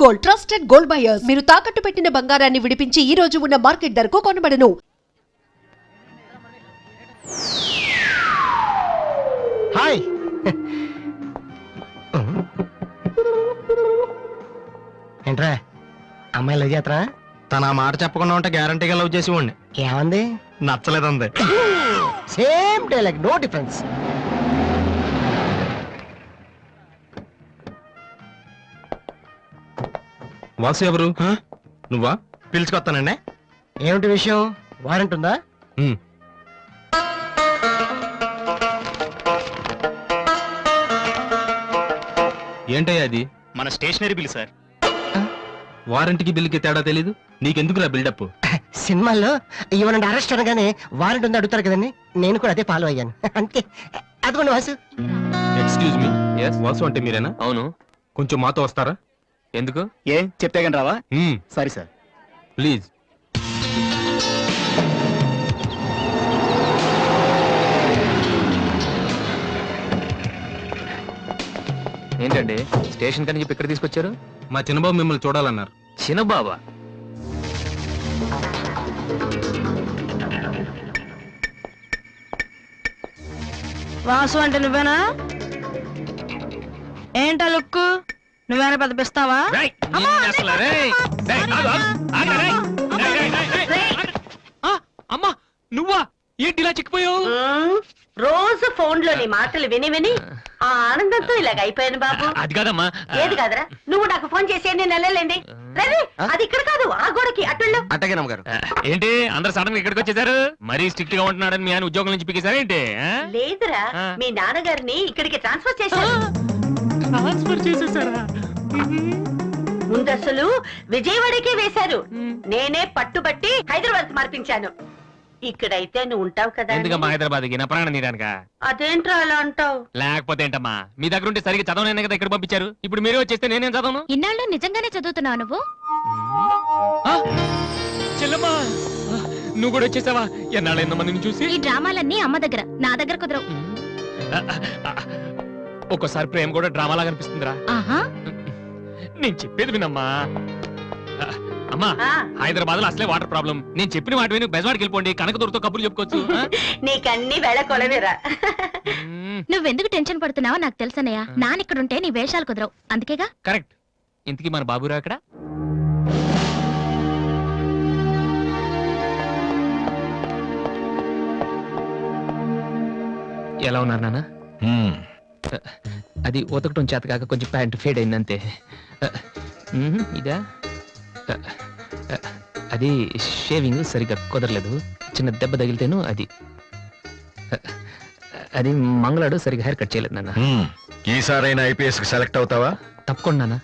Gold, trusted gold buyers. మీరు తాకట్టు పెట్టిన బంగారాన్ని విడిపించి ఈ రోజు ఉన్న మార్కెట్ ధరకు కొనబడను. హాయ్. ఏంట్రా అమ్మాయి లవ్ చేస్తారా? తన మాట చెప్పకుండా ఉంటే గ్యారంటీగా లవ్ చేసి ఉండి. ఏమంది? నచ్చలేదంది. Same dialogue, no difference. Vasu ఎవరు? నువ్వా? పిలుచుకొస్తానండి. ఏమిటి విషయం? వారెంట్ ఉందా? ఏంటయ్యా అది? మన స్టేషనరీ బిల్ సార్. వారంటీకి బిల్లుకి తేడా తెలీదు నీకెందుకురా బిల్డప్? సినిమాల్లో ఇవ్వనండి అరెస్ట్ అనగానే వారెంట్ ఉందా అడుగుతారు కదండి, నేను కూడా అదే ఫాలో అయ్యాను. అంతే. అదిగోండి వాసు. ఎక్స్క్యూజ్ మీ, వాసు అంటే మీరేనా? అవును. కొంచెం మాతో వస్తారా? ఎందుకు? ఏ చెప్తే కానీ రావా? సరే సార్, ప్లీజ్. ఏంటండి స్టేషన్ కని చెప్పి ఇక్కడ తీసుకొచ్చారు? మా చిన్నబాబు మిమ్మల్ని చూడాలన్నారు. చిన్నబాబా? వాసు అంటే నువ్వేనా? ఏంటా లుక్కు? నువ్వేనా పెద్ద పిస్తావా? అమ్మా నువ్వా? ఏంటి ఇలా చిక్కిపోయావు? రోజు ఫోన్ లో నీ మాటలు విని విని ఆ ఆనందంతో ఇలాగ అయిపోయాను బాబు. అది కాదమ్మా. ఏది కాదరా, నువ్వు నాకు ఫోన్ చేసి నేను వెళ్ళలేండి. రేయ్, అది ఇక్కడ కాదు, ఆ గోడకి అటుల్లో. అట్టగే నమ్మగారు. ఏంటి అందరు సడన్ గా ఇక్కడికి వచ్చేసారు? మరీ స్ట్రిక్ట్ గా ఉంటున్నాడని మీ ఆయన ఉద్యోగం నుంచి పిగేశారా ఏంటి? లేదురా, మీ నాన్నగారిని ఇక్కడికి ట్రాన్స్ఫర్ చేశారు. ట్రాన్స్ఫర్ చేసేసారా? ముందు అసలు విజయవాడకే వేశారు. నేనే పట్టుబట్టి హైదరాబాద్ మార్పించాను. ఇక్కడైతే నువ్వు ఉంటావు కదా. ఎందుకమ్మా హైదరాబాద్ కి? నా ప్రాణం తీయడానికా? అదేంట్రా అలా అంటావు? లేకపోతే ఏంటమ్మా, మీ దగ్గర ఉంటే సరిగ్గా చదవనే కదా ఇక్కడ పంపించారు. ఇప్పుడు మీరే వచ్చేస్తే నేనేం చదవను? ఇన్నాళ్ళు నిజంగానే చదువుతున్నావు నువ్వు? చెల్లమ్మా నువ్వు కూడా వచ్చేసావా? ఎన్నాళ్ళు ఎంతో మందిని చూసి. ఈ డ్రామాలన్నీ అమ్మ దగ్గర, నా దగ్గర కుదరవు. ఒక్కోసారి ప్రేమ కూడా డ్రామాలా కనిపిస్తుందిరా. ఆహా, నేను చెప్పేది వినమ్మా. అమ్మా హైదరాబాద్ లో అసలే వాటర్ ప్రాబ్లం. నేను చెప్పిన మాట విని బెజవాడికి వెళ్ళిపోండి, కనకదుర్తో కబుర్లు చెప్పుకోవచ్చు. నీకన్నీ వేళ కొలవేరా. నువ్వెందుకు టెన్షన్ పడుతున్నావో నాకు తెలుసనయ్యా. నానిక్కడుంటే నీ వేషాలు కుదరవు, అందుకేగా. కరెక్ట్. ఇంతకీ మన బాబురా ఇక్కడ? ఎలా ఉన్నారు నాన్న? అది ఉతకటం చేత కాక కొంచెం ప్యాంట్ ఫేడ్ అయిందంతే. ఇదా? అది షేవింగ్ సరిగ్గా కుదరలేదు, చిన్న దెబ్బ తగిలితేను. అది మంగళాడు సరిగ్గా హెయిర్ కట్ చేయలేదు నాన్న. ఈసారైనా ఐపీఎస్ కి సెలెక్ట్ అవుతావా? తప్పకుండా నాన్న.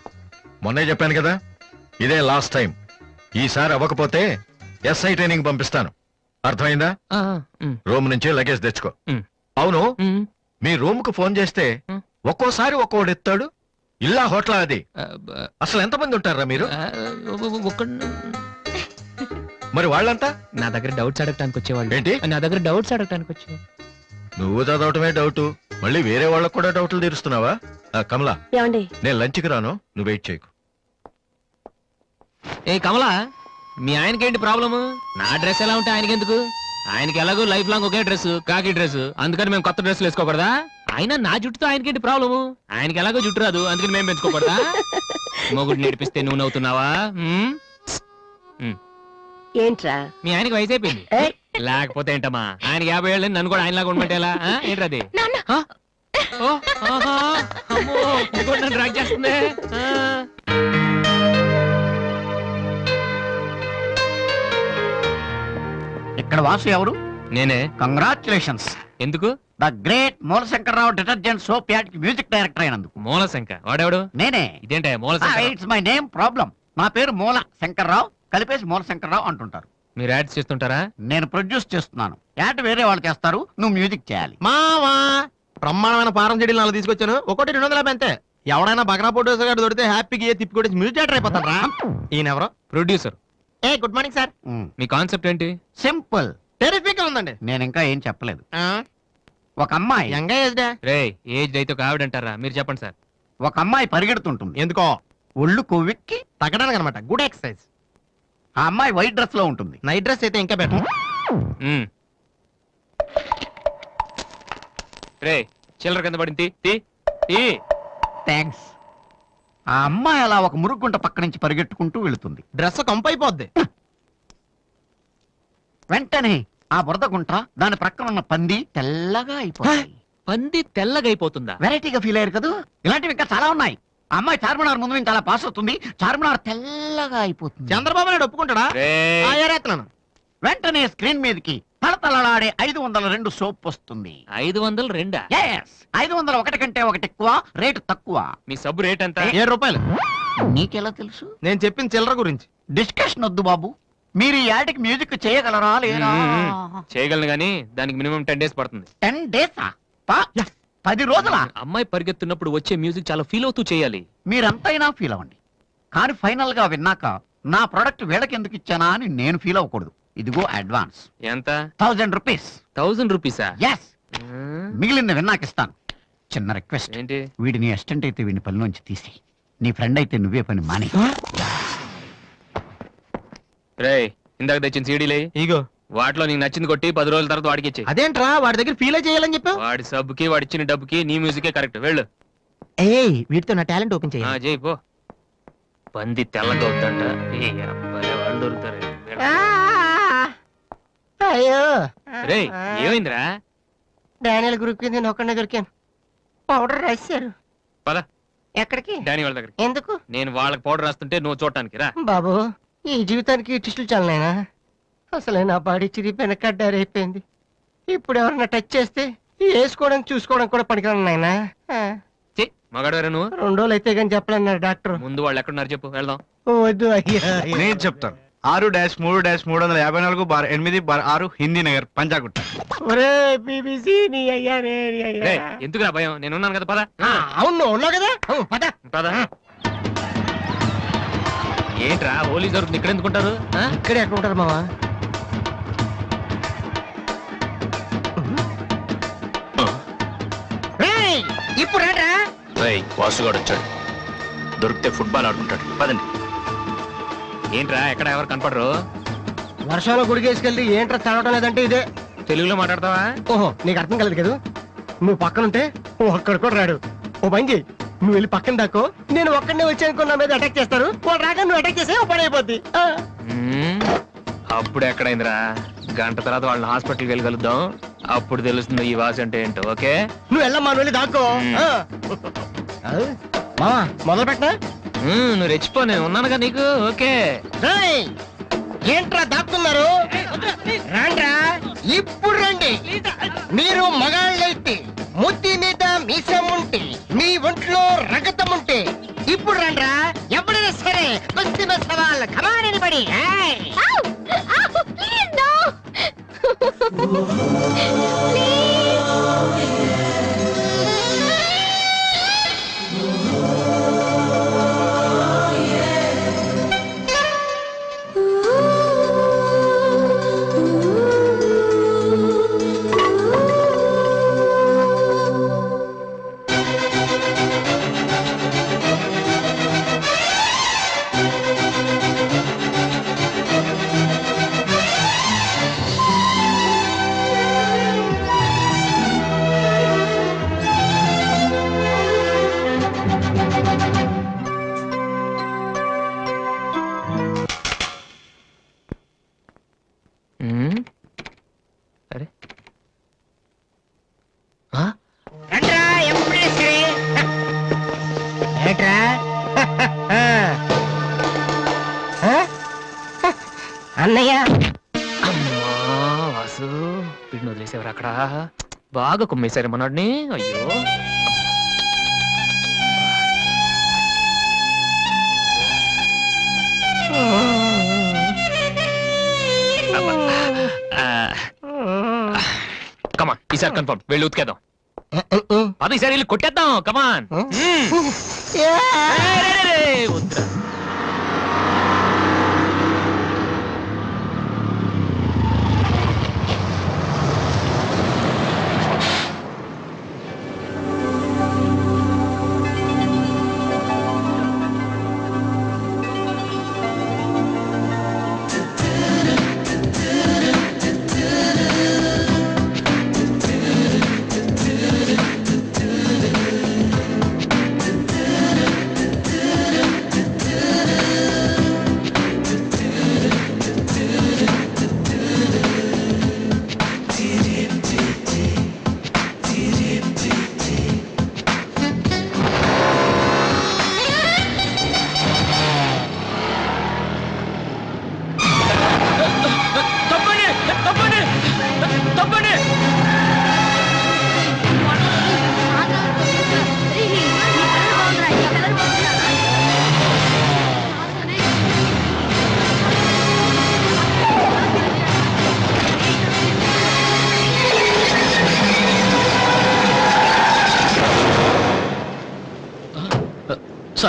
మొన్నే చెప్పాను కదా, ఇదే లాస్ట్ టైం. ఈసారి అవ్వకపోతే ఎస్ఐ ట్రైనింగ్ పంపిస్తాను. అర్థమైందా? రూమ్ నుంచి లగేజ్ తెచ్చుకో. అవును, మీ రూమ్ కు ఫోన్ చేస్తే ఒక్కోసారి ఒక్కోడు ఎత్తాడు. ఇల్లా హోటల్ అది? అసలు ఎంతమంది ఉంటారా మీరు? మరి వాళ్ళంతా నా దగ్గర డౌట్స్ అడగటానికి వచ్చేవాళ్ళు. ఏంటి? నా దగ్గర డౌట్స్ అడగటానికి వచ్చేవాళ్ళు. నువ్వు చదవటమే డౌట్, మళ్ళీ వేరే వాళ్ళకు కూడా డౌట్లు తీరుస్తున్నావా? కమలా, ఏమండి నేను లంచ్కి రాను, నువ్వు వెయిట్ చేయకు. ఏ కమలా, మీ ఆయనకేంటి ప్రాబ్లము? నా డ్రెస్ ఎలా ఉంటే ఆయనకి ఎందుకు? ఆయనకి ఎలాగో లైఫ్ లాంగ్ ఒకే డ్రెస్, కాకి డ్రెస్. అందుకని మేము కొత్త డ్రెస్సులు వేసుకోకూడదా? ఆయన నా జుట్టుతో ఆయనకేంటి ప్రాబ్లము? ఆయనకి ఎలాగో జుట్టు రాదు, అందుకని మేము పెంచుకోకూడదా? మొగుడు నేర్పిస్తే నువ్వు నవ్వుతున్నావా? ఏంట్రా? మీ ఆయనకి వయసు అయిపోయింది. లేకపోతే ఏంటమ్మా, ఆయనకి 50 ఏళ్ళు, నన్ను కూడా ఆయనలాగా ఉండమంటే ఎలా? ఏంటది? డ్రాక్ చేస్తుంది. ఇక్కడ వాసు ఎవరు? నేనే. కంగ్రాచులేషన్స్. ఎందుకు? The great Moolashankararao detergent soap ad కి మ్యూజిక్ డైరెక్టర్ అయినందుకు. మూలశంక వాడెవడు? నేనే. ఇదేంటే మూలశంక? It's my name problem. నా పేరు మూల శంకర్రావు, కలిపేసి మూలశంకరరావు అంటుంటారు. మీరు యాడ్స్ చేస్తుంటారా? నేను ప్రొడ్యూస్ చేస్తున్నాను. యాడ్ వేరే వాళ్ళు చేస్తారు, నువ్వు మ్యూజిక్ చేయాలి. మావా బ్రహ్మాండమైన పారం చెడీలు 4 తీసుకొచ్చాను, ఒకటి 250 అంతే. ఎవడైనా బగ్రా ప్రొడ్యూసర్ గారు దొరికితే హ్యాపీగా తిప్పి కొట్టేసి మ్యూజిక్ డైరెక్టర్ అయిపోతాను రా. ఈయనెవరో ప్రొడ్యూసర్. ఏ గుడ్ మార్నింగ్ సార్. మీ కాన్సెప్ట్ ఏంటి? సింపుల్, టెరిఫిక్ గా ఉందండి. నేను ఇంకా ఏం చెప్పలేదు. ఒక అమ్మాయి యంగ్ ఏజ్డ్. రే ఏజ్ అయితే ఒక ఆవిడ అంటారా? మీరు చెప్పండి సార్. ఒక అమ్మాయి పరిగెడుతుంటుంది. ఎందుకో? ఒళ్ళు కొవ్వెక్కి తగ్గడానికి అనమాట. Good exercise. ఆ అమ్మాయి వైట్ డ్రెస్ లో ఉంటుంది. నైట్ డ్రెస్ అయితే ఇంకా బెటర్. రే చిల్లర కింద పడింది తీ, తీ. థ్యాంక్స్. ఆ అమ్మాయి అలా ఒక మురుగుంట పక్క నుంచి పరిగెట్టుకుంటూ వెళుతుంది. డ్రెస్ కంపు అయిపోద్ది. వెంటనే ఆ బురద గుంట దాని ప్రక్కన ఉన్న పంది తెల్లగా అయిపోయింది. పంది తెల్లగా అయిపోతుందా? వెరైటీగా ఫీల్ అయ్యారు కదా. ఇలాంటివి ఇంకా చాలా ఉన్నాయి. ఆ అమ్మాయి చార్మినార్ ముందు నుంచి అలా పాస్ అవుతుంది. చార్మినార్ తెల్లగా అయిపోతుంది. చంద్రబాబు నాయుడు ఒప్పుకుంటాడా? రేయ్, ఆ, ఏరేస్తున్నాను. వెంటనే స్క్రీన్ మీదకి తలతలలాడే 502 సోప్ వస్తుంది. 502. Yes, 501 కంటే ఒకటి ఎక్కువ, రేటు తక్కువ. మీ సబ్బు రేట్ ఎంత? 7 రూపాయలు. నీకెలా తెలుసు? నేను చెప్పిన చిల్లర గురించి. డిస్కషన్ వద్దు బాబు. మీరు ఈ యాడ్కి మ్యూజిక్ చేయగలరా లేదా? చేయగలను గానీ దానికి మినిమం 10 days పడుతుంది. 10 days 10 రోజుల. అమ్మాయి పరిగెత్తున్నప్పుడు వచ్చే మ్యూజిక్ చాలా ఫీల్ అవుతూ చేయాలి. మీరంతైనా ఫీల్ అవ్వండి, కానీ ఫైనల్ గా విన్నాక నా ప్రొడక్ట్ వీళ్ళకి ఎందుకు ఇచ్చానా అని నేను ఫీల్ అవ్వకూడదు. ఇదిగో అడ్వాన్స్ ఎంత? 1000 రూపీస్. 1000 రూపీసా? ఎస్, మిగిలింది విన్నాక ఇస్తాను. చిన్న రిక్వెస్ట్, ఏంటి? వీడిని అసిస్టెంట్ అయితే వీడిని పనిలోంచి తీసి, నీ ఫ్రెండ్ అయితే నువ్వే పని మాని. రేయ్, ఇందాక తెచ్చిన సీడీలే ఇగో. వాటిలో నీకు నచ్చింది కొట్టి 10 రోజుల తర్వాత వాడికి ఇచ్చే. అదేంట్రా వాడి దగ్గర ఫీల్ చేయాలని చెప్పావు? వాడి సబ్బుకి వాడి ఇచ్చిన డబ్బుకి నీ మ్యూజికే కరెక్ట్. వెళ్ళు. ఏయ్, వీటితో నా టాలెంట్ ఓపెన్ ఆ, చేయాలి. చేయి పో. పంది తెల్లగా అవుతుందంట. ఏ అబ్బాయి వాళ్ళు దొరుకుతారు. అయ్యో రేయ్, ఏమైందిరా? డానియల్ గ్రూప్ కింద నేను ఒక్కడే దొరికాను. పౌడర్ రాశారు. పద ఎక్కడికి? డానీ వాళ్ళ దగ్గరికి. ఎందుకు నేను వాళ్ళకి పౌడర్ రాస్తుంటే నువ్వు చూడటానికి రా. బాబు? ఈ జీవితానికి టిస్టులు చాలనైనా. అసలే నా బాడీ చిరిగిపోయిన కడ్డారైపోయింది. ఇప్పుడు ఎవరన్నా టచ్ చేస్తే వేసుకోవడం చూసుకోవడం కూడా పనికిరాను నాయనా. మగాడు నువ్వు. 2 రోజులు అయితే కానీ చెప్పలేన్నారు డాక్టర్. ముందు వాళ్ళు ఎక్కడున్నారు చెప్పు, వెళ్దాం. వద్దు అయ్యా. నేను చెప్తాను. 6-3-358/8/6 హిందీ నగర్ పంజాగుట్ట. ఒరే బీబీసీ నీ అయ్యా రే నీ అయ్యా. రేయ్, ఎందుకురా భయం? నేను ఉన్నాను కదా, పద. అవును నువ్వు ఉన్నావు కదా. పద. పద. ఏంట్రా హోలీ జరుగుతుంది ఇక్కడ ఎందుకుంటారు? ఇక్కడే ఎక్కడ ఉంటారు మావా? ఇప్పుడు రా. వాసుగాడు వచ్చాడు. దొరికితే ఫుట్బాల్ ఆడుకుంటాడు. పదండి. ఏంట్రా ఎక్కడ ఎవరు కనపడరు? వర్షంలో గుడికేసుకెళ్ళి ఏంట్రా చదవటం లేదంటే ఇదే. తెలుగులో మాట్లాడతావా? ఓహో, నీకు అర్థం కలదు కదా. నువ్వు పక్కనుంటే ఒక్కడు కూడా రాడు. ఓ పని చెయ్యి, నువ్వు వెళ్ళి పక్కన దాకో. నేను ఒక్కడనే వచ్చానుకో, నా మీద అటాక్ చేస్తారు. వాళ్ళు రాగా నువ్వు అటాక్ చేస్తే ఓ పని అయిపోద్ది. అప్పుడు ఎక్కడైందిరా? గంట తర్వాత వాళ్ళని హాస్పిటల్కి వెళ్ళగలుగుతాం. అప్పుడు తెలుస్తుంది ఈ వాసి అంటే ఏంటో. ఓకే, నువ్వు వెళ్ళమ్మా, నువ్వు వెళ్ళి దాక్కో. మావా మొదలు పెట్టనా? నువ్వు రెచ్చిపో, నేను ఉన్నానుగా నీకు. ఓకే. ఏంట్రా దాక్కున్నారు? రాండ్రా, ఇప్పుడు రండి. మీరు మగాళ్ళైతే ముద్ది మీద మీసం ఉంటే, మీ ఒంట్లో రగతం ఉంటే ఇప్పుడు రండ్రా. ఎవరైనా సరే కుస్తీ మీద సవాల్. కమాన్ ఎనీబడీ. అరే రండ్రా, ఎప్పుడే సరే. ఏంట్రా? అన్నయ్య. అమ్మా వాసు, వీడిని వదిలేసేవారు అక్కడ. బాగా కుమ్మేశారు మనోడిని. అయ్యో, కమాన్, ఈసారి కన్ఫర్మ్. వెళ్ళి ఉతికేద్దాం. అది ఈసారి వెళ్ళి కొట్టేద్దాం. కమాన్. వద్దురా.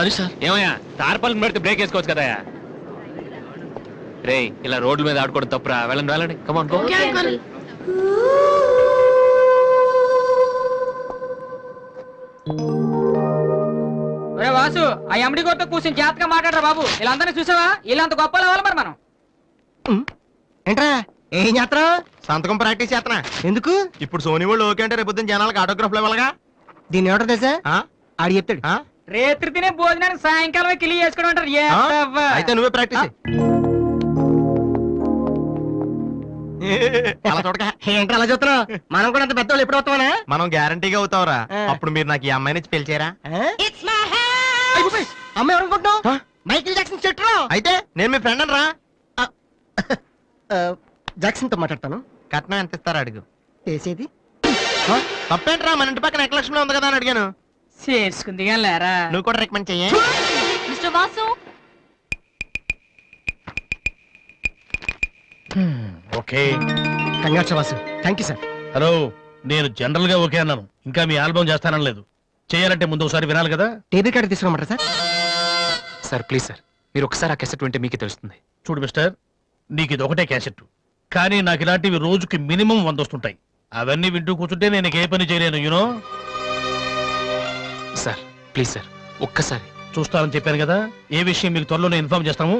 Sorry sir. ఏమయ్యా తార్పాలను పెడితే బ్రేక్ వేసుకోవచ్చు కదా. రే ఇలా రోడ్ల మీద ఆడుకోవడం తప్పురా. వెళ్ళండి కమాన్ గో. వాసు ఆ ఎమ్డి గోతో కూర్చొని జాతగా మాట్లాడరా బాబు. వీళ్ళందరినీ చూసావా? వీళ్ళంత గొప్ప అవ్వాలి మరి మనం. ఏంట్రా ఏం చేస్తావు? సంతకం ప్రాక్టీస్ చేస్తున్నా. ఎందుకు? ఇప్పుడు సోనీ వాళ్ళు ఓకే అంటే రేపు జనాలకు ఆటోగ్రాఫ్లు ఇవ్వాలిగా. దీన్ని ఏమంటారు తెలుసా? ఆ? ఆడు చెప్తాడు. ఆ? రేత్రి తినే భోజనానికి సాయంకాలం కిలి చేసుకోవడం అంటారు. ఏ ఆ? అవ్వ. అయితే నువ్వే ప్రాక్టీస్ అలా చూడక. ఏంట్రా అలా చూస్తున్నావు? మనం కూడా అంత పెద్దవాళ్ళు ఎప్పుడు అవుతామనా? మనం గ్యారంటీగా అవుతావురా. ఆ. అప్పుడు మీరు నాకు ఈ అమ్మాయిని ఇచ్చి పిలిచారా? అమ్మాయి ఎవరనుకుంటున్నావు? మైకిల్ జాక్సన్ చెట్టు. అయితే నేను మీ ఫ్రెండ్ అని రా. జాక్సన్ తో మాట్లాడతాను. కట్నం ఎంత ఇస్తారా అడుగు. చేసేది తప్పేంట్రా, మన ఇంటి పక్కన ఎక్కలక్ష్మి ఉంది కదా అని అడిగాను. చేసుకుంది కానీ లేరా. నువ్వు కూడా రికమెండ్ చెయ్యి. Mister Vasu okay. Congrats Vasu. Thank you sir. Hello, నేను జనరల్ గా ఓకే అన్నాను, ఇంకా మీ ఆల్బమ్ చేస్తానని లేదు. చేయాలంటే ముందు ఒకసారి వినాలి కదా. టేబుల్ కార్డు తీసుకురమ్మంటారా సార్? సార్ ప్లీజ్ సార్, మీరు ఒకసారి ఆ కెసెట్ వింటే మీకే తెలుస్తుంది. చూడు మిస్టర్, నీకు ఇది ఒకటే క్యాసెట్, కానీ నాకు ఇలాంటివి రోజుకి మినిమం 100 వస్తుంటాయి. అవన్నీ వింటూ కూర్చుంటే నేను ఏ పని చేయలేను. యూనో. సార్ ప్లీజ్ సార్ ఒక్కసారి. చూస్తానని చెప్పాను కదా. ఏ విషయం మీకు త్వరలోనే ఇన్ఫార్మ్ చేస్తాము.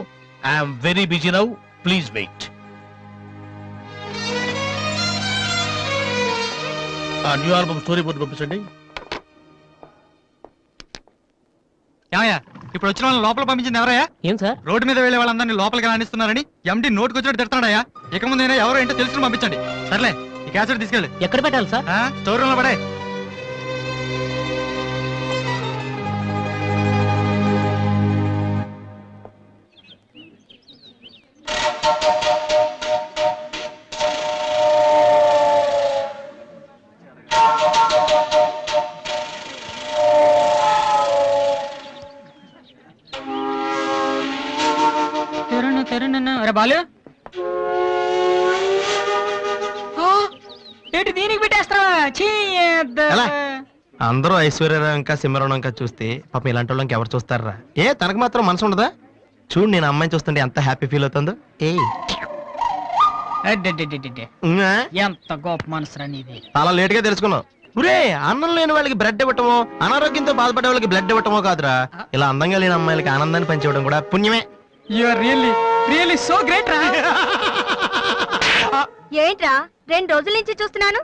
I'm very busy now, please wait. ఆ న్యూ ఆల్బమ్ స్టోరీ బోర్డు పంపించండి. ఏమయ్యా ఇప్పుడు వచ్చిన వాళ్ళని లోపల పంపించింది ఎవరయ్యా? ఏం సార్? రోడ్డు మీద వెళ్ళే వాళ్ళందరినీ లోపలికి రాణిస్తున్నారని ఎండి నోటుకు వచ్చినట్టు తిడతాడయ్యా. ఇక ముందు ఎవరో ఏంటో తెలుసుకుని పంపించండి. సర్లే, ఈ క్యాసెట్ తీసుకెళ్ళి ఎక్కడ పెట్టాలి సార్? స్టోర్ రూమ్ లో పడే. అరే బాలు ఏంటి దీనికి పెట్టేస్తారా? ఎలా? అందరూ ఐశ్వర్యరావు ఇంకా సింహరావు ఇంకా చూస్తే పాపం ఇలాంటి వాళ్ళకి ఎవరు చూస్తారా? ఏ తనకు మాత్రం మనసు ఉండదా? చూడు నేను అమ్మాయిని చూస్తుంటే ఎంత హ్యాపీ ఫీల్ అవుతుందో. ఎంత గొప్ప మనసురా నీది. చాలా లేట్ గా తెలుసుకున్నావు. ఒరే, అన్నం లేని వాళ్ళకి బ్లడ్ ఇవ్వటమో, అనారోగ్యంతో బాధపడే వాళ్ళకి బ్లడ్ ఇవ్వటమో కాదురా, ఇలా అందంగా లేని అమ్మాయిలకి ఆనందాన్ని పంచివ్వడం కూడా పుణ్యమే. You are really so great రా. ఏంట్రా 2 రోజుల నుంచి చూస్తున్నాను,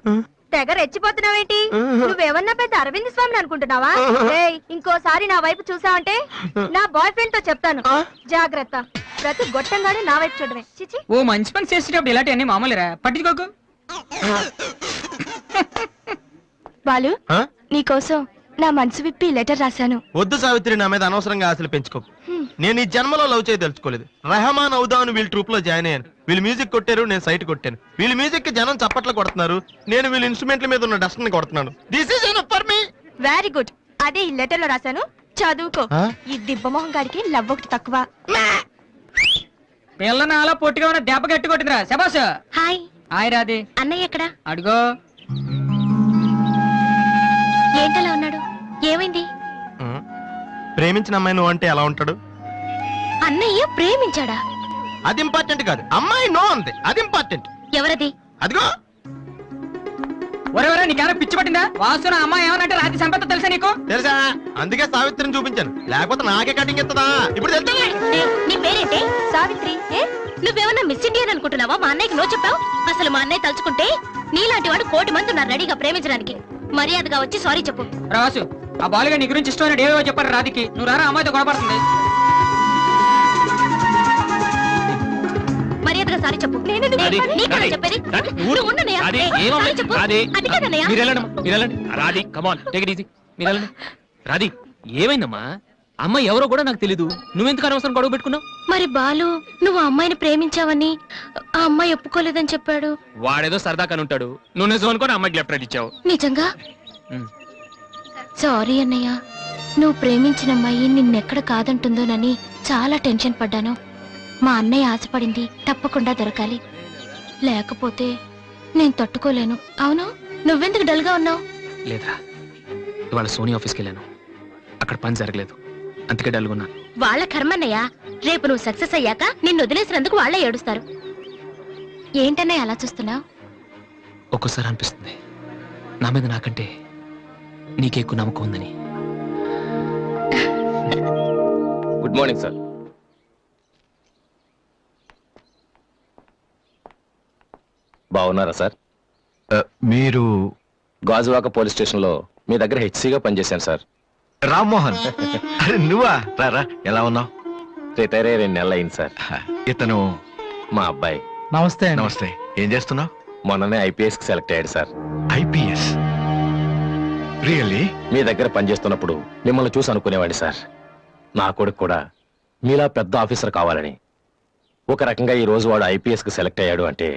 తెగ రెచ్చిపోతున్నావేంటి? నువ్వేమన్నా పెద్ద అరవింద్ స్వామిని అనుకుంటున్నావా? ఏయ్, ఇంకోసారి నా వైపు చూసావంటే నా బాయ్ ఫ్రెండ్ తో చెప్తాను. జాగ్రత్త. ప్రతి గొట్టంగానే నా వైపు చూడవే. చిచి. ఓ మంచి పని చేసేటప్పుడు ఇలాంటివన్నీ మామూలురా, పట్టించుకోకు. బాలు, ఆ? నీకోసం నా మనసు విప్పి లెటర్ రాశాను. వద్దు సావిత్రి, నా మీద అనవసరంగా ఆశలు పెంచుకోకు. నేను ఈ జన్మలో లవ్ చేయ తెలుసుకోలేదు. రెహమాన్ అవుదామని వీళ్ళ ట్రూప్ లో జాయిన్ అయ్యాను. వీళ్ళు మ్యూజిక్ కొట్టారు, నేను సైట్ కొట్టాను. వీళ్ళ మ్యూజిక్ కి జనం చప్పట్లు కొడుతున్నారు, నేను వీళ్ళ ఇన్స్ట్రుమెంట్ల మీద ఉన్న డస్ట్ ని కొడుతున్నాను. This is enough for me. Very good. అదే ఈ లెటర్ లో రాశాను, చదువుకో. ఆ? ఈ దిబ్బమోహం గాడికి లవ్ ఒకటి తక్కువ. పిల్లని అలా పొట్టిగా ఉన్న దెబ్బ గట్టి కొట్టిందిరా. శబాస్. హాయ్. హాయ్ రాది. అన్నయ్య ఎక్కడా? అడుగో. ఏంటలా ఉన్నాడు? ఏమైంది? ప్రేమించిన అమ్మాయి నువ్వు అంటే ఎలా ఉంటాడు? అన్నయ్య ప్రేమించాడా? అది ఇంపార్టెంట్ కాదు, అమ్మాయి నో అంతే, అది ఇంపార్టెంట్. ఎవరది? అదిగో. ఒరే నీకేమైనా పిచ్చి పట్టిందా? వాసు నా అమ్మాయి ఏమనంటే రాత్రి సంపద తెలుసా నీకు? తెలుసా? అందుకే సావిత్రిని చూపించాను, లేకపోతే నాకే కటింగ్ ఇస్తుందా? ఇప్పుడు తెలుసా? నీ పేరేంటి? సావిత్రి. ఏ, నువ్వేమన్నా మిస్ ఇండియన్ అనుకుంటున్నావా? మా అన్నయ్యకి నో చెప్పావు. అసలు మా అన్నయ్య తలుచుకుంటే నీలాంటి వాడు 1,000,000 మంది ఉన్నారు రెడీగా ప్రేమించడానికి. మర్యాదగా వచ్చి సారీ చెప్పు. రాసు, ఆ బాలుగా నీ గురించి ఇష్టమైన ఏవో చెప్పారు రాధికి. నువ్వు రారా, అమ్మాయితో గొడవపడుతుంది. మర్యాదగా సారీ చెప్పు. చెప్పేది నువ్వు ఉండనయ్యా. సారీ చెప్పు. అది కాదన్నయ్యా. రాది కమాన్ టేక్ ఇట్ ఈజీ. మీరెళ్ళండి. రాది ఏమైందమ్మా? అమ్మాయి ఎవరో కూడా నాకు తెలీదు, నువ్వెందుకు అనవసరం గొడవ పెట్టుకున్నావు? మరి బాలు, నువ్వు ఆ అమ్మాయిని ప్రేమించావని ఆ అమ్మాయి ఒప్పుకోలేదని చెప్పాడు. వాడేదో సరదా కని ఉంటాడు, నువ్వు నిజం అనుకోని అమ్మాయికి లెఫ్ట్ రైట్ ఇచ్చావు. నిజంగా? సారీ అన్నయ్య, నువ్వు ప్రేమించిన అమ్మాయి నిన్నెక్కడ కాదంటుందోనని చాలా టెన్షన్ పడ్డాను. మా అన్నయ్య ఆశపడింది తప్పకుండా దొరకాలి, లేకపోతే నేను తట్టుకోలేను. అవును, నువ్వెందుకు డల్ గా ఉన్నావు? లేదురా, ఇవాళ సోనీ ఆఫీస్కి వెళ్ళాను, అక్కడ పని జరగలేదు. అందుకే డల్గున్నా. వాళ్ళ కర్మన్నయ్య, రేపు నువ్వు సక్సెస్ అయ్యాక నిన్ను వదిలేసినందుకు వాళ్ళే ఏడుస్తారు. ఏంటన్నయ్య అలా చూస్తున్నావు? ఒక్కోసారి అనిపిస్తుంది నా మీద నాకంటే నీకే ఎక్కువ నమ్మకం ఉందని. Good morning sir. బాగున్నారా సార్? మీరు గాజువాక పోలీస్ స్టేషన్ లో మీ దగ్గర హెచ్సిగా పనిచేశాను సార్. రామ్మోహన్. అరే నువ్వా? రారా, ఎలా ఉన్నావు? రిటైర్ అయ్యి 2 నెలలు అయింది సార్. ఇతను మా అబ్బాయి. నమస్తే నమస్తే. ఏం చేస్తున్నావు? మొన్ననే ఐపీఎస్ కి సెలెక్ట్ అయ్యాడు సార్. ఐపీఎస్? రియల్లీ? మీ దగ్గర పనిచేస్తున్నప్పుడు మిమ్మల్ని చూసి అనుకునేవాడి సార్, నా కొడుకు కూడా మీలా పెద్ద ఆఫీసర్ కావాలని. ఒక రకంగా ఈ రోజు వాడు ఐపీఎస్ కి సెలెక్ట్ అయ్యాడు అంటే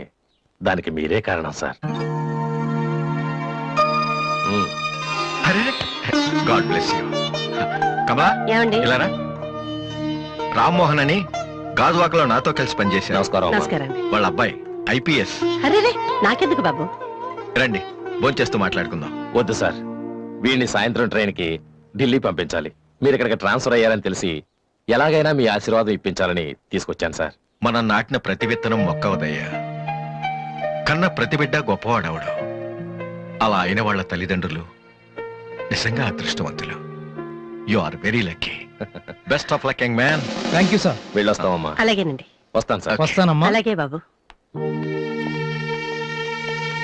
దానికి మీరే కారణం సార్. అరే గాడ్ బ్లెస్ యూ. కమలా, ఏమండి? ఇలారా. రామ్మోహన్ అని గాజువాకలో నాతో కలిసి పనిచేశారు. నమస్కారం అమ్మా. నమస్కారం అండి. వాళ్ళ అబ్బాయి ఐపీఎస్. అరే నాకెందుకు బాబు? రండి, భోంచేస్తూ మాట్లాడుకుందాం. వద్దు సార్, వీడిని సాయంత్రం ట్రైన్ కి ఢిల్లీ పంపించాలి. మీరు ఇక్కడికి ట్రాన్స్ఫర్ అయ్యారని తెలిసి ఎలాగైనా మీ ఆశీర్వాదం ఇప్పించాలని తీసుకొచ్చాను సార్. మనం నాటిన ప్రతి విత్తనం మొక్కవదయ్యా. కన్న ప్రతి బిడ్డ గొప్పవాడవడు. అలా అయిన వాళ్ళ తల్లిదండ్రులు నిజంగా అదృష్టవంతులు. You are very lucky. Best of luck young man. Thank you sir. వెళ్ళొస్తామమ్మా. అలాగేనండి. వస్తాను సార్. వస్తానమ్మా. అలాగే బాబు.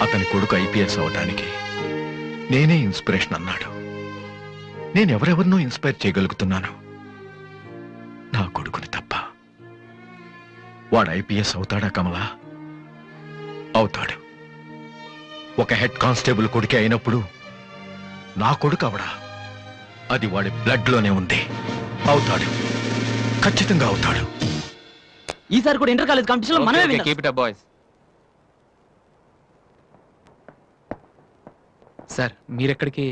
అతని కొడుకు ఐపీఎస్ అవటానికి నేనే ఇన్స్పిరేషన్ అన్నాడు. నేను ఎవరెవరినో ఇన్స్పైర్ చేయగలుగుతున్నాను, నా కొడుకుని తప్ప. వాడు ఐపీఎస్ అవుతాడా కమలా? అవుతాడు. ఒక హెడ్ కానిస్టేబుల్ కొడుకే అయినప్పుడు నా కొడుకు అవడా? అది వాడి బ్లడ్ లోనే ఉంది. అవుతాడు, ఖచ్చితంగా అవుతాడు. ఈసారి కూడా ఇంటర్ కాలేజ్ కాంపిటీషన్ లో మనమే keep it up boys. Sir మీరెక్కడికి?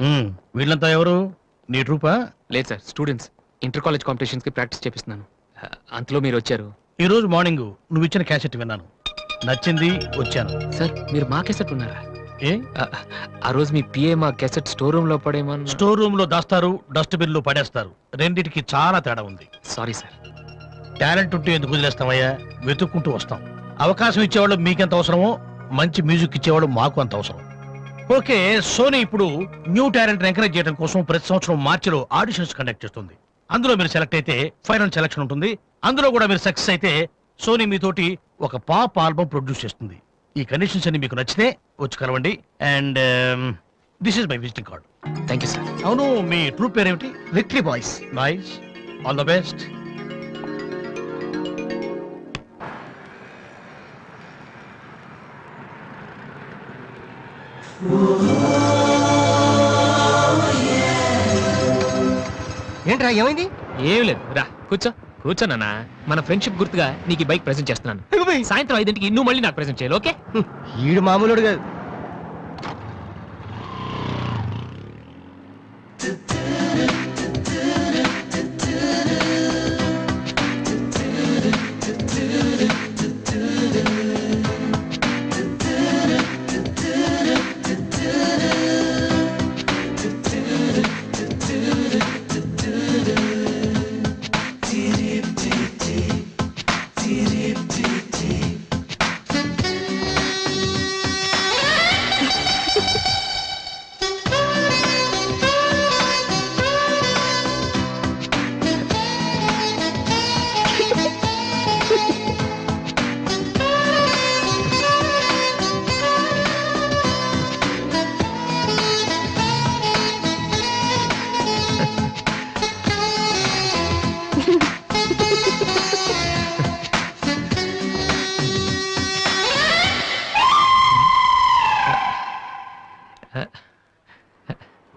వీళ్ళంతా ఎవరు? నీ ట్రూపా? లేదు sir, students. Inter college competitions కి ప్రాక్టీస్ చేపిస్తున్నాను. అంతలో మీరు వచ్చారు. ఈ రోజు మార్నింగ్ నువ్వు ఇచ్చిన క్యాసెట్ విన్నాను, నచ్చింది, వచ్చాను. సార్ మీరు మా కెసెట్ ఉన్నారా? ఏ? ఆ రోజు మీ పిఏ మా కెసెట్ స్టోర్ రూమ్ లో పడేమన్నా? స్టోర్ రూమ్ లో దాస్తారు, డస్ట్బిన్ లో పడేస్తారు. రెండిటికి చాలా తేడా ఉంది. Sorry sir. టాలెంట్ ఉంటే ఎందుకు వదిలేస్తామయ్యా? వెతుక్కుంటూ వస్తాం. అవకాశం ఇచ్చేవాళ్ళు మీకెంత అవసరమో మంచి మ్యూజిక్ ఇచ్చేవాళ్ళు మాకు అంత అవసరం. ఓకే, సోనీ ఇప్పుడు న్యూ టాలెంట్ ఎంకరేజ్ చేయడం కోసం ప్రతి సంవత్సరం మార్చిలో ఆడిషన్స్ కండక్ట్ చేస్తుంది. అందులో మీరు సెలెక్ట్ అయితే ఫైనల్ సెలక్షన్ ఉంటుంది. అందులో కూడా మీరు సక్సెస్ అయితే సోనీ మీతోటి ఒక పాప్ ఆల్బమ్ ప్రొడ్యూస్ చేస్తుంది. ఈ కండిషన్స్ అన్ని మీకు నచ్చితే వచ్చి కలవండి. And this is my visiting card. Thank you sir. అవును, మీ ట్రూప్ పేరేమిటి? Victory boys. Nice, all the best. ఏంట్రా, ఏమైంది? ఏం లేదు, రా కూర్చో. కూర్చోనన్నా, మన ఫ్రెండ్షిప్ గుర్తుగా నీకు ఈ బైక్ ప్రెజెంట్ చేస్తున్నాను. సాయంత్రం 5ంటికి నువ్వు మళ్ళీ నాకు ప్రెజెంట్ చేయాలి, ఓకే? ఈడు మామూలుడు కాదు.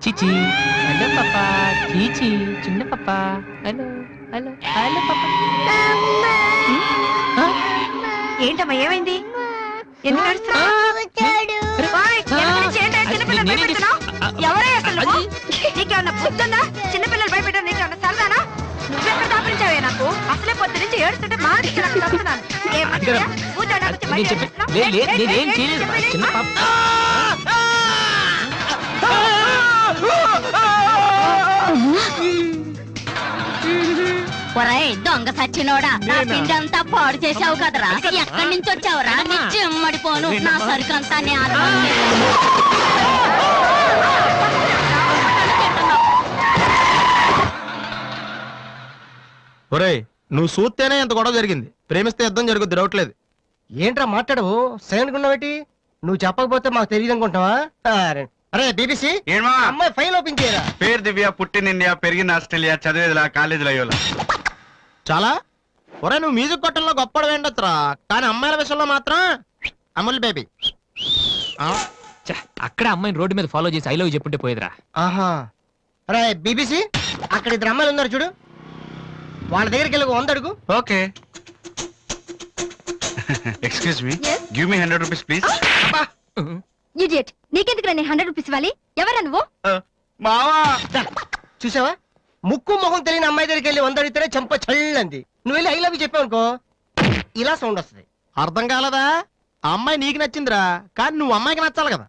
చీచి, హలో పాపా. చీచి, చిన్న పాపా. హలో హలో హలో పాపా. ఏంటమ్మా, ఏమైంది? ఎందుకు ఏడుస్తున్నావ్? ఓయ్, వెనక నుంచి ఏంటి చిన్నపిల్లలు భయపెడుతున్నావ్? ఎవరే అసలు నువ్వు? నీకేమన్నా బుద్ధుందా? చిన్నపిల్లలు భయపెట్టడం నీకేమన్నా సరదానా? నువ్వెక్కడ దాపరించావే నాకు? అసలే పొద్దు నుంచి ఏడుస్తుంటే మా నుంచి నాకు తప్పుతున్నాను. ఏమంటే కూర్చోడానికి వచ్చి బయట ఏడుస్తున్నావ్? నేనేం చేయలేదు, చిన్న పాప. ఒరేయ్ దొంగ సచ్చినోడా నా నేనా? పిండి అంతా పాడు చేసావు కదరా ఎక్కడి నుంచి వచ్చావురా నీ చెమ్మడిపోను నా సరుకంతా నేల ఒరేయ్ నువ్వు చూస్తేనే ఎంత గొడవ జరిగింది, ప్రేమిస్తే యుద్ధం జరుగుద్ది, డౌట్ లేదు. ఏంట్రా మాట్లాడవు సైలెంట్ ఉన్నావేటి? నువ్వు చెప్పకపోతే మాకు తెలియదు అనుకుంటావా? అరే బీబీసీ ఏమా అమ్మాయి ఫైల్ ఓపెన్ చేయరా. పేరు దివ్య, పుట్టిన ఇండియా, పెరిగిన ఆస్ట్రేలియా, చదివేదిలా కాలేజీలో అయ్యోలా. చాలా ఒరే నువ్వు మ్యూజిక్ కొట్టంలో గొప్పడు వేండొచ్చురా, కానీ అమ్మాయిల విషయంలో మాత్రం అమూల్ బేబీ. ఛ, అక్కడ అమ్మాయిని రోడ్డు మీద ఫాలో చేసి ఐ లవ్ చెప్పుంటే పోయేదిరా. ఆహా అరే బీబీసీ అక్కడ ఇద్దరు అమ్మాయిలు ఉన్నారు చూడు, వాళ్ళ దగ్గరికి వెళ్ళి 100 అడుగు. Okay. Excuse me, Yes? Give me 100 rupees please. Idiot నీకెందుకు నేను 100 రూపీస్ ఇవ్వాలి ఎవరా నువ్వు మావా చూసావా, ముక్కు మొహం తెలియని అమ్మాయి దగ్గరికి వెళ్ళి 100 అడిగితేనే చంప చల్లంది. నువ్వు వెళ్ళి ఐ లవ్ యూ చెప్పావు అనుకో ఇలా సౌండ్ వస్తుంది. అర్థం కాలదా? ఆ అమ్మాయి నీకు నచ్చిందిరా, కానీ నువ్వు అమ్మాయికి నచ్చాలి కదా.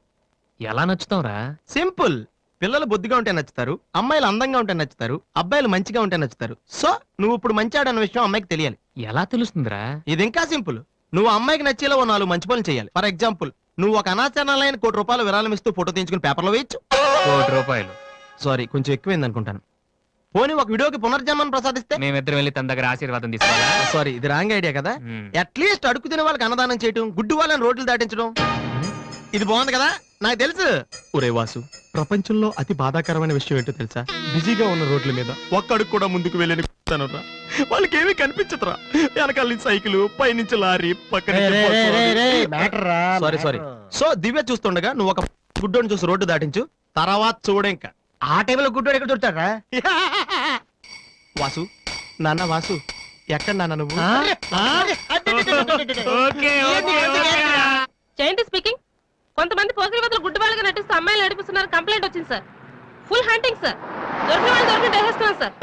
ఎలా నచ్చుతావురా? సింపుల్. పిల్లలు బొద్దుగా ఉంటే నచ్చుతారు, అమ్మాయిలు అందంగా ఉంటే నచ్చుతారు, అబ్బాయిలు మంచిగా ఉంటే నచ్చుతారు. సో నువ్వు ఇప్పుడు మంచాడు అన్న విషయం అమ్మాయికి తెలియాలి. ఎలా తెలుస్తుందిరా? ఇది ఇంకా సింపుల్. నువ్వు అమ్మాయికి నచ్చేలా ఓ 4 మంచి పనులు చేయాలి. ఫర్ ఎగ్జాంపుల్, నువ్వు ఒక అనాచరణలైన ₹1,00,00,000 విరాళం ఇస్తూ ఫోటో తీయించుకుని పేపర్లో వేయచ్చు. ₹1,00,00,000 సారీ, కొంచెం ఎక్కువైంది అనుకుంటాను. పోనీ ఒక వీడియోకి పునర్జన్మను ప్రసాదిస్తే? మేమిద్దరం వెళ్ళి తన దగ్గర ఆశీర్వాదం తీసుకోవాలా? సారీ, ఇది రాంగ్ ఐడియా కదా. మ్మ్. అట్లీస్ట్ అడుగు తినే వాళ్ళకి అన్నదానం చేయటం, గుడ్డు వాళ్ళని రోడ్లు దాటించడం, ఇది బాగుంది కదా. నాకు తెలుసు. ఒరే వాసు, ప్రపంచంలో అతి బాధాకరమైన విషయం ఏంటో తెలుసా? బిజీగా ఉన్న రోడ్ల మీద ఒక్క అడుగు కూడా ముందుకు వెళ్ళని కూర్చున్నానురా. వాళ్ళకి ఏమీ కనిపించదురా. వెనకాల నుంచి సైకిల్, పైనుంచి లారీ, పక్కన సారీ. సో దివ్య చూస్తుండగా నువ్వు ఒక గుడ్డోని చూసి రోడ్డు దాటించు, తర్వాత చూడే ఇంకా. ఆ టైంలో గుడ్డోడు ఎక్కడ దొరుకుతాడా? వాసు, నాన్న వాసు, ఎక్కడ నాన్న నువ్వు? జయంతి స్పీకింగ్. కొంతమంది పోకిరి వదలు గుడ్డి వాళ్ళగా నటిస్తూ అమ్మాయిలు నడిపిస్తున్నారు, కంప్లైంట్ వచ్చింది సార్. ఫుల్ హంటింగ్ సార్, దొరికిన వాళ్ళు దొరికి వేసేస్తున్నాం సార్.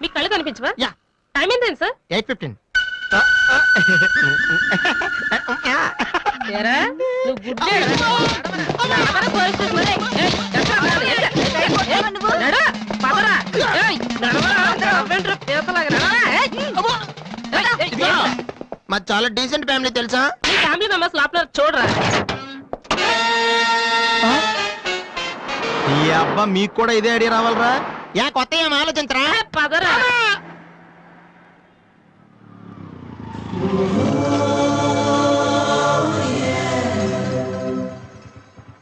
మీకు కళ్ళు కనిపించవా? యా. టైం ఏంటండి సార్? 8:15. ఏరా, నువ్వు గుడ్డే. నడవరా పోలీస్ స్టేషన్ మరి. ఏయ్, ఎక్కడ ఉన్నావు? నడు, పదరా. ఏయ్, నడవరా, అవ్వేంట్రా, పీతలాగా నడవరా. ఏయ్, అబ్బో. ఏయ్, ఏయ్, మాది చాలా డీసెంట్ ఫ్యామిలీ తెలుసా? మీ ఫ్యామిలీ మెంబర్స్ లోపల చూడరా. ఈ అబ్బా మీకు కూడా ఇదే ఐడియా రావాలరా? యా కొత్త ఏం ఆలోచించరా? పదరా.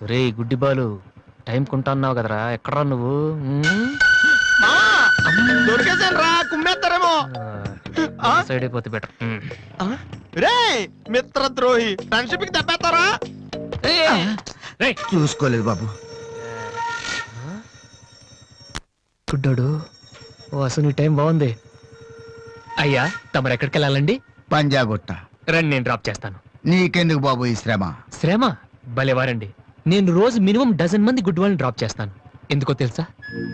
రే గుడ్డి బాలు, టైం కొంటా అన్నావు కదరా, ఎక్కడరా నువ్వు? దొరికేసాను రా, కుమ్మేస్తారేమో. సైడ్ అయిపోతే బెటర్. రే మిత్రద్రోహి, ఫ్రెండ్షిప్ కి తప్పేస్తారా? చూసుకోలేదు బాబు. గుడ్డోడు, ఓ అసలు నీ టైం బాగుంది. అయ్యా తమరు ఎక్కడికి వెళ్ళాలండి? పంజాగుట్ట. రండి, నేను డ్రాప్ చేస్తాను. నీకెందుకు బాబు ఈ శ్రమ? శ్రమ భలేవారండి. నేను రోజు మినిమం 12 మంది గుడ్ వాళ్ళని డ్రాప్ చేస్తాను. ఎందుకో తెలుసా?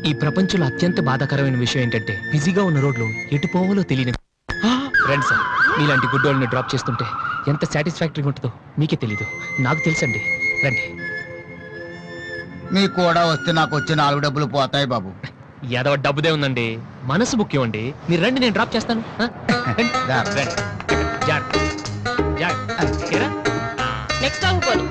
ఈ ప్రపంచంలో అత్యంత బాధాకరమైన విషయం ఏంటంటే బిజీగా ఉన్న రోడ్లు ఎటు పోవాలో తెలియని. రండి సార్, మీలాంటి గుడ్ వాళ్ళని డ్రాప్ చేస్తుంటే ఎంత సాటిస్ఫాక్టరీగా ఉంటుందో మీకే తెలీదు, నాకు తెలుసండి. రండి. మీకు కూడా వస్తే నాకు వచ్చే 4 డబ్బులు పోతాయి బాబు. ఏదో డబ్బుదే ఉందండి, మనసు ముఖ్యం అండి. మీరు రండి, నేను డ్రాప్ చేస్తాను. రండి. రండి. జాగ్రత్త. జాగ్రత్త. ఏరా? నెక్స్ట్ టైం పోనీ.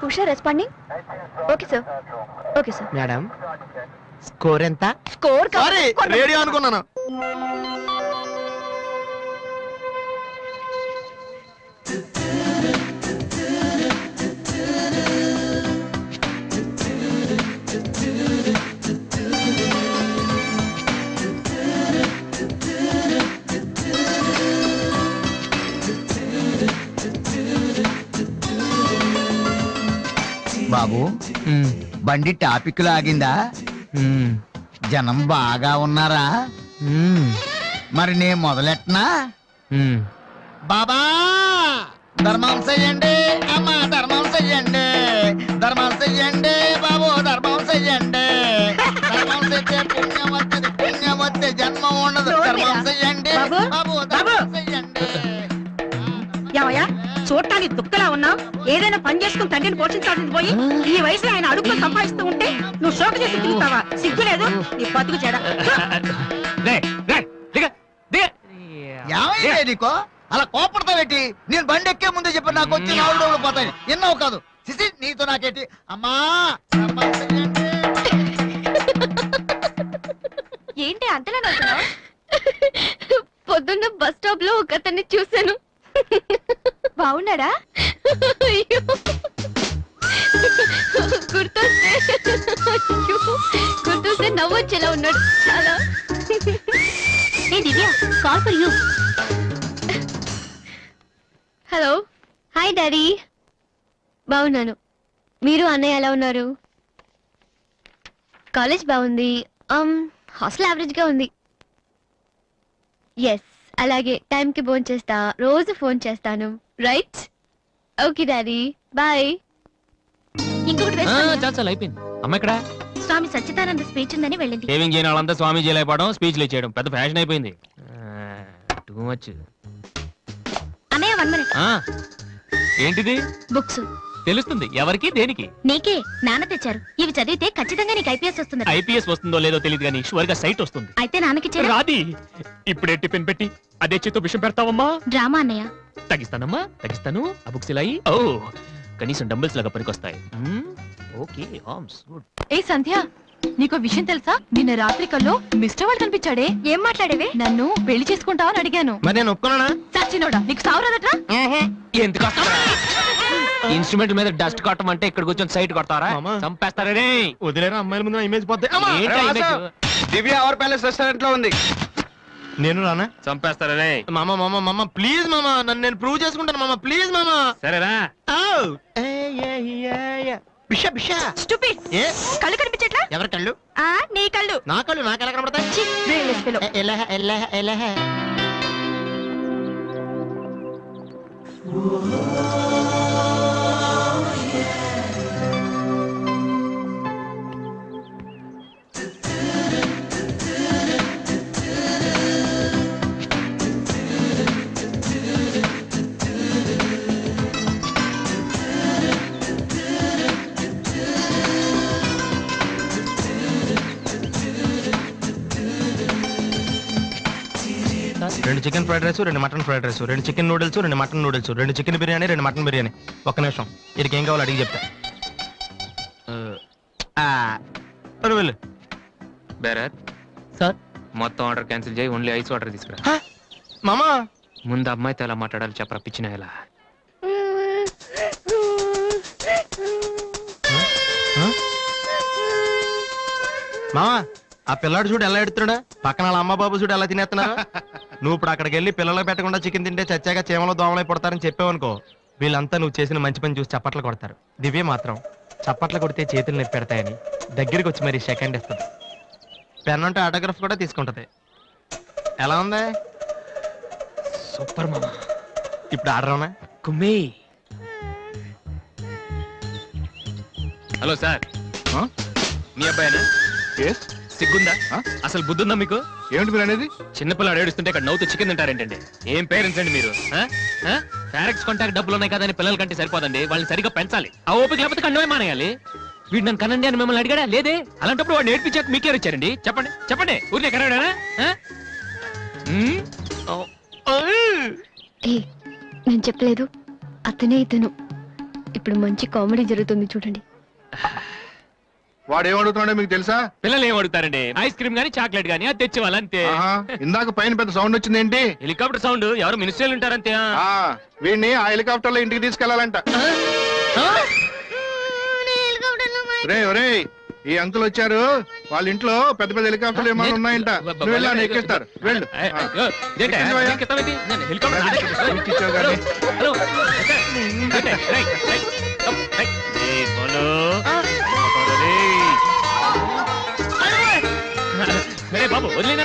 Usha responding. Okay sir, okay sir. Madam score ఎంత? స్కోర్ సారీ, రేడియో అనుకున్నాను. బాబు బండి టాపిక్ లాగిందా? జనం బాగా ఉన్నారా? మరి నేను మొదలెట్టనా? బాబా ధర్మం చెయ్యండి, అమ్మ ధర్మం చెయ్యండి, ధర్మం చెయ్యండి బాబు, ధర్మం చెయ్యండి. ధర్మం చేస్తే పుణ్యం వస్తుంది, పుణ్యం వస్తే జన్మ ఉండదు. ధర్మం చెయ్యండి బాబు, ధర్మం చెయ్యండి. ఏమయ్యా చూడటానికి దుక్కలా ఉన్నావు? ఏదైనా పని చేసుకుని తండ్రిని పోషించాల్సింది పోయి ఈ వయసులో ఆయన అడుగులు సంపాదిస్తూ ఉంటే నువ్వు షోక చేసి తిరుగుతావా? సిగ్గులేదు నీ బతుకు చెడ. ఏమైంది నీకో అలా కోపడతావేటి? నేను బండి ఎక్కే ముందే చెప్పి నాకు వచ్చి 4 రోజులు పోతాయి. ఎన్నో కాదు సిసి, నీతో నాకేటి? అమ్మా ధర్మం చెయ్యండి. ఏంటి అంతలా నవ్వుతున్నావ్? పొద్దున్న బస్ స్టాప్ లో ఒక అతన్ని చూశాను. బాగున్నాడా? అయ్యో, గుర్తొస్తే నవ్వొచ్చేలా ఉన్నాడు చాలా. ఏ Divya, call for you. Hello, hi daddy. బాగున్నాను. మీరు అన్నయ్య ఎలా ఉన్నారు? కాలేజ్ బాగుంది. హాస్టల్ యావరేజ్ గా ఉంది. ఎస్, అలాగే టైంకి ఫోన్ చేస్తా, రోజు ఫోన్ చేస్తాను. రైట్? Okay daddy, bye. ఇంకొకటి చాలు అయిపోయింది. అమ్మ ఇక్కడ స్వామి సచ్చిదానంద స్పీచ్ ఉందని వెళ్ళింది. సేవింగ్ చేయని వాళ్ళంతా స్వామీజీ అయిపోవడం, స్పీచ్లు ఇచ్చేయడం పెద్ద ఫ్యాషన్ అయిపోయింది. Too much. అన్నయ్య 1 minute. ఏంటిది? బుక్స్. తెలుస్తుంది ఎవరికి దేనికి? నీకే, నాన్న తెచ్చారు. ఇవి చదివితే ఖచ్చితంగా నీకు ఐపీఎస్ వస్తుంది. ఐపీఎస్ వస్తుందో లేదో తెలియదు కానీ షువర్ గా సైట్ వస్తుంది. అయితే నాన్నకి రాది. ఇప్పుడే టిఫిన్ పెట్టి అదే చేతో విషయం పెడతావమ్మా? డ్రామా అన్నయ్య. తగ్గిస్తానమ్మా, తగ్గిస్తాను. ఆ బుక్స్ ఇలా అయ్యి, ఓ కనీసం డంబుల్స్ లాగా పనికొస్తాయి. Okay, arms good. ఏ సంధ్య, నీకో విషయం తెలుసా? నిన్న రాత్రి కల్లో మిస్టర్ వాళ్ళు కనిపించాడే. ఏం మాట్లాడేవి? నన్ను పెళ్లి చేసుకుంటావని అడిగాను. మరి నేను ఒప్పుకున్నానా? సచ్చినోడా, నీకు సావరాదట్రా? ఎందుకు ఇన్స్ట్రుమెంట్ మీద డస్ట్ కొట్టమంటే ఇక్కడ కూర్చొని సైట్ కొడతారా? చంపేస్తారే. వదిలేరా, అమ్మాయిల ముందు ఇమేజ్ పోతే. దివ్య అవర్ ప్యాలెస్ రెస్టారెంట్ లో ఉంది. నేను రానా? చంపేస్తారే. మామ మామ మామ ప్లీజ్ మామ, నన్ను నేను ప్రూవ్ చేసుకుంటాను మామ, ప్లీజ్ మామ. సరేరా. బిషా బిషా. స్టూపిడ్. ఏ కళ్ళు కనిపించట్లా? ఎవరి కళ్ళు? నీ కళ్ళు. నా కళ్ళు నాకెలా కనబడతాయి? ఎలా ఎలా ఎలా? రెండు చికెన్ ఫ్రైడ్ రైస్, రెండు మటన్ ఫ్రైడ్ రైస్, రెండు చికెన్ నూడిల్స్, రెండు మటన్ నూడిల్స్, రెండు చికెన్ బిర్యానీ, రెండు మటన్ బిర్యానీ. ఒక్క నిమిషం, వీడికి ఏం కావాలో అడిగి చెప్తా. వెళ్ళు. బేరత్ సార్, మొత్తం ఆర్డర్ క్యాన్సిల్ చేయి, ఓన్లీ ఐస్ వాటర్ తీసుకురా. మామా ముందు అమ్మాయితో ఎలా మాట్లాడాలి చెప్పరా, పిచ్చిన ఎలా? మామా, ఆ పిల్లాడు చూడు ఎలా ఎడుతున్నాడా, పక్కన వాళ్ళ అమ్మ బాబు చూడు ఎలా తినేస్తున్నారా. నువ్వు ఇప్పుడు అక్కడికి వెళ్ళి పిల్లలకు పెట్టకుండా చికెన్ తింటే చచ్చాక చీమలో దోమలై పడతారని చెప్పావనుకో, వీళ్ళంతా నువ్వు చేసిన మంచి పని చూసి చప్పట్లు కొడతారు. దివ్య మాత్రం చప్పట్లు కొడితే చేతులు నొప్పి పెడతాయని దగ్గరికి వచ్చి మరి సెకండ్ ఇస్తుంది. పెన్ ఉంటే ఆటోగ్రాఫ్ కూడా తీసుకుంటది. ఎలా ఉంది? సూపర్ మామా. ఇప్పుడు ఆర్డర్ అవునా? కుమ్మి. హలో సార్, మీ అబ్బాయినా? సిగ్గుందా? అసలు బుద్ధుందా మీకు? ఏమిటి మీరు అనేది? చిన్నపిల్లాడు ఏడుస్తుంటే ఇక్కడ నవ్వుతూ చికెన్ తింటారేంటండి? ఏం పేరెంట్స్ అండి మీరు? ఫారెక్స్ కాంటాక్ట్ డబ్బులు ఉన్నాయి కదా అని పిల్లల కంటే సరిపోదండి, వాళ్ళని సరిగ్గా పెంచాలి. ఆ ఓపిక లేకపోతే కండమే మానేయాలి. వీడు నన్ను కనండి అని మిమ్మల్ని అడిగాడా? లేదే. అలాంటప్పుడు వాడు నేర్పించాక మీకే వచ్చారండి. చెప్పండి చెప్పండి, ఊరికే కనడానా? నేను చెప్పలేదు, అతనే ఇతను. ఇప్పుడు మంచి కామెడీ జరుగుతుంది చూడండి. వాడు ఏమడుగుతున్నాడో మీకు తెలుసా? పిల్లలు ఏం అడుగుతారండి? ఐస్ క్రీమ్ గానీ చాక్లెట్ గానీ అది తెచ్చేవాళ్ళంతే. ఇందాక పైన పెద్ద సౌండ్ వచ్చింది ఏంటి? Helicopter sound. ఎవరు మినిస్టర్లు ఉంటారంతే. వీడిని ఆ హెలికాప్టర్ లో ఇంటికి తీసుకెళ్లాలంట. రే ఈ అంకుల్ వచ్చారు. వాళ్ళ ఇంట్లో పెద్ద పెద్ద హెలికాప్టర్లు ఏమైనా ఉన్నాయంట. నువ్వు వెళ్ళి ఆయన ఎక్కిస్తారు. వెళ్ళు. ఇచ్చావు కానీ. బాబు వదిలేనా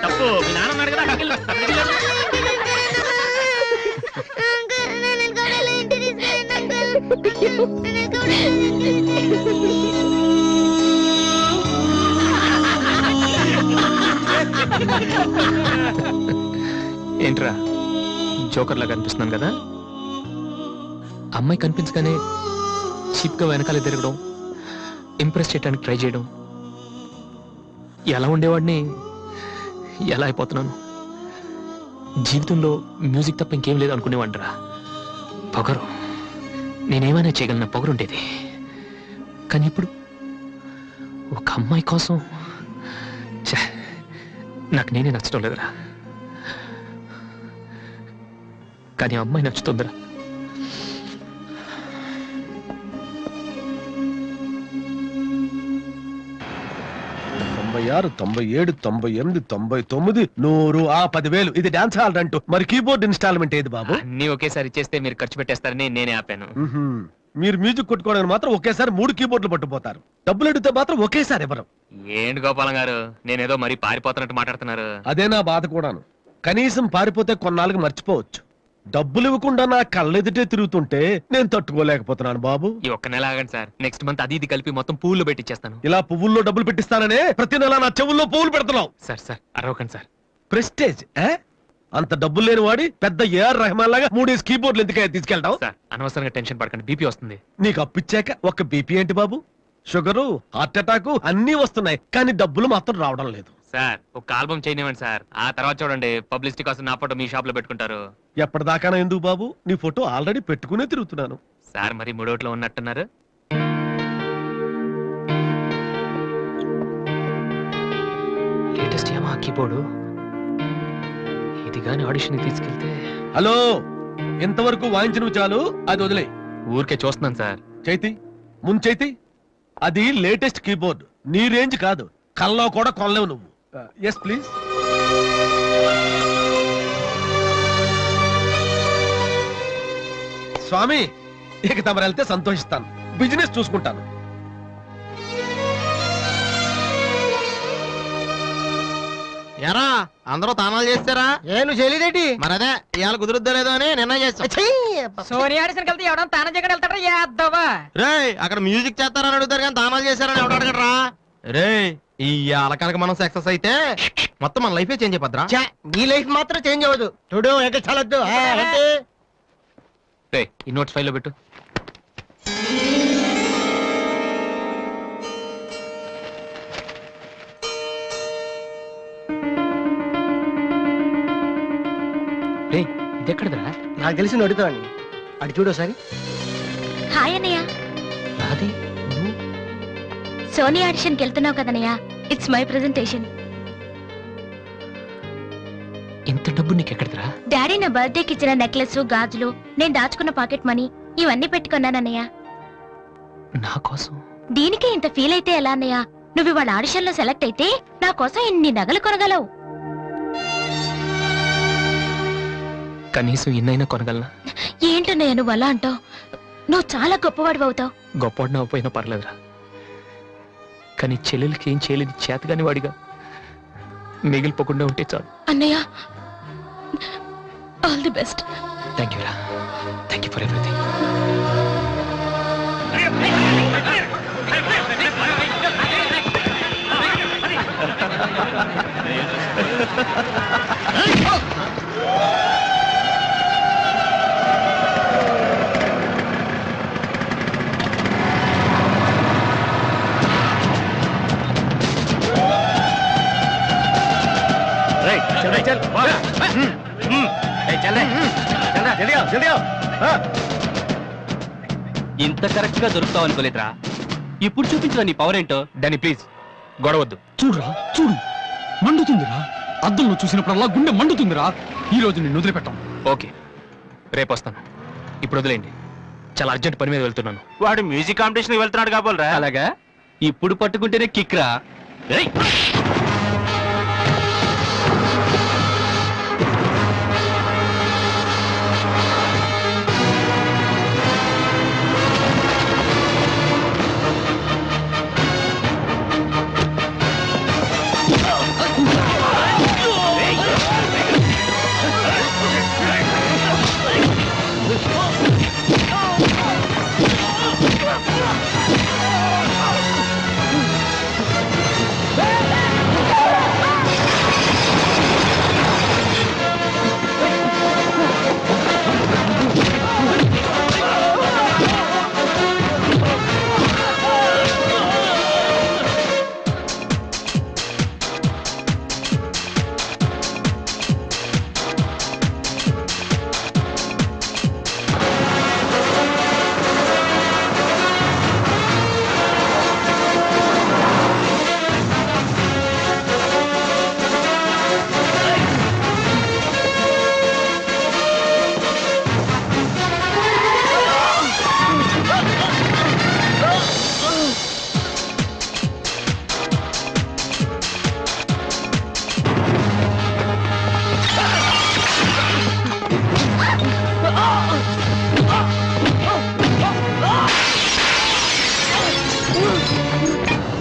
తప్పు మీ నాన్న ఉన్నాడు కదా అక్కడికి వెళ్ళు, అక్కడికి వెళ్ళు. ఏంట్రా జోకర్లా కనిపిస్తున్నాను కదా? అమ్మాయి కనిపించగానే చీప్ గా వెనకాల తిరగడం, ఇంప్రెస్ చేయడానికి ట్రై చేయడం, ఎలా ఉండేవాడిని ఎలా అయిపోతున్నాను. జీవితంలో మ్యూజిక్ తప్ప ఇంకేం లేదు అనుకునేవాడిరా. పొగరు, నేనేమైనా చేయగలన పొగరుండేది. కానీ ఇప్పుడు ఒక అమ్మాయి కోసం ఛే, నాకు నేనే నచ్చడం లేదురా. కానీ ఆ అమ్మాయి నచ్చుతుందిరా. తొంభై 97, 98, 99, 100, 10,000. ఇది డాన్స్ హాల్ అంటూ. మరి కీబోర్డ్ ఇన్స్టాల్మెంట్ ఏది బాబు? అన్ని ఒకేసారి ఇచ్చేస్తే మీరు ఖర్చు పెట్టేస్తారని నేనే ఆపాను. మీరు మ్యూజిక్ కొట్టుకోవడానికి మాత్రం ఒకేసారి 3 కీబోర్డులు పట్టుపోతారు. డబ్బులు అడిగితే మాత్రం ఒకేసారి ఎవరు? ఏంటి గోపాలం గారు, నేనేదో మరీ పారిపోతున్నట్టు మాట్లాడుతున్నారు. అదే నా బాధ కూడాను. కనీసం పారిపోతే కొన్నాళ్ళకి మర్చిపోవచ్చు. డబ్బులు ఇవ్వకుండా నా కళ్ళెదుటే తిరుగుతుంటే నేను తట్టుకోలేకపోతున్నాను బాబు. ఈ ఒక్క నెల ఆగండి సార్, నెక్స్ట్ మంత్ అది ఇది కలిపి మొత్తం పూలు పెట్టిచ్చేస్తాను. ఇలా పువ్వుల్లో డబ్బులు పెట్టిస్తాననే ప్రతి నెల నా చెవుల్లో పువ్వులు పెడుతున్నావు. Sir అరవకండి sir. ప్రెస్టేజ్ అంత డబ్బులు లేని వాడి పెద్ద ఏఆర్ రెహమాన్ లాగా 3 కీబోర్డులు ఎందుకు తీసుకెళ్తావు? సార్ అనవసరంగా టెన్షన్ పడకండి, బీపీ వస్తుంది. నీకు అప్పిచ్చాక ఒక్క బీపీ ఏంటి బాబు? షుగరు, హార్ట్ అటాక్ అన్నీ వస్తున్నాయి, కానీ డబ్బులు మాత్రం రావడం లేదు. సార్ ఒక ఆల్బమ్ చేయనివ్వండి సార్, ఆ తర్వాత చూడండి పబ్లిసిటీ కోసం నా ఫోటో మీ షాప్ లో పెట్టుకుంటారు. ఎప్పటిదాకా ఎందుకు బాబు? నీ ఫోటో ఆల్రెడీ పెట్టుకునే తిరుగుతున్నాను. సార్ మరి మూడోట్లో ఉన్నట్టున్నారు. లేటెస్ట్ యమహా కీబోర్డు, ఇది గాని ఆడిషన్ తీసుకెళ్తే. హలో, ఇంతవరకు వాయించినవి చాలు, అది వదిలే. ఊరికే చూస్తున్నాను సార్. చైతి ముంచైతి, అది లేటెస్ట్ కీబోర్డ్, నీ రేంజ్ కాదు, కల్లో కూడా కొనలేవు నువ్వు. Yes please. స్వామి, ఇక తమరు వెళ్తే సంతోషిస్తాను, బిజినెస్ చూసుకుంటాను. ఎరా అందరూ తానాలు చేస్తారా? నేను చేయలేదేటి. మరదే ఇవాళ కుదురుద్దో లేదో అని నిర్ణయం చేస్తా. సోనీ ఆడిషన్ వెళ్తే ఎవడో తానం చేయడం వెళ్తాడా యాదవా? రేయ్ అక్కడ మ్యూజిక్ చేస్తారని అడుగుతారు కానీ తానాలు చేశారని ఎవడు అడగడరా? రేయ్ ఇవాళ కనుక మనం సక్సెస్ అయితే మొత్తం మన లైఫే చేంజ్ అయిపోద్రా. నీ లైఫ్ మాత్రం చేంజ్ అవ్వదు. చూడు ఎక్కడ చాలొద్దు. ఈ నోట్స్ ఫైల్లో పెట్టు. ఇదెక్కడదరా? నాకు తెలిసి అడుగుతావండి. అటు చూడు ఒకసారి. హాయ్ అన్నయ్య. రాదే సోనీ ఆడిషన్ కి వెళ్తున్నావు కదన్నయ్య, ఇట్స్ మై ప్రెజెంటేషన్. ఇంత డబ్బు నీకెక్కడదరా? డాడీ నా బర్త్డేకి ఇచ్చిన నెక్లెస్, గాజులు, నేను దాచుకున్న పాకెట్ మనీ ఇవన్నీ పెట్టుకున్నానన్నయ్య. నా కోసం? దీనికే ఇంత ఫీల్ అయితే ఎలా అన్నయ్య? నువ్వు ఇవాళ ఆడిషన్ లో సెలెక్ట్ అయితే నా కోసం ఇన్ని నగలు కొనగలవు. కనీసం ఇన్నైనా కొనగలనా? ఏంటన్నయ్య నువ్వు అలా అంటావు? నువ్వు చాలా గొప్పవాడు అవుతావు. గొప్పవాడిని అవ్వపోయినా పర్లేదురా, కానీ చెల్లెలకి ఏం చేయలేదు చేతగాని వాడిగా మిగిలిపోకుండా ఉంటే చాలు. అన్నయ్య, all the best. Thank you రా, థ్యాంక్ యూ ఫర్ ఎవ్రీథింగ్. ఇంత కరెక్ట్ గా దొరుకుతావు అనుకోలేదురా. ఇప్పుడు చూపించిన నీ పవర్ ఏంటో. డానీ ప్లీజ్ గొడవద్దు. చూడురా, చూడు, మండుతుందిరా. అద్దంలో చూసినప్పుడల్లా గుండె మండుతుందిరా. ఈ రోజు నిన్ను వదిలిపెట్టాం. ఓకే, రేపు వస్తాను. ఇప్పుడు వదిలేండి, చాలా అర్జెంట్ పని మీద వెళ్తున్నాను. వాడు మ్యూజిక్ కాంపిటీషన్ వెళ్తున్నాడు కాబోలరా. అలాగా ఇప్పుడు పట్టుకుంటేనే కిక్రా. ఏయ్!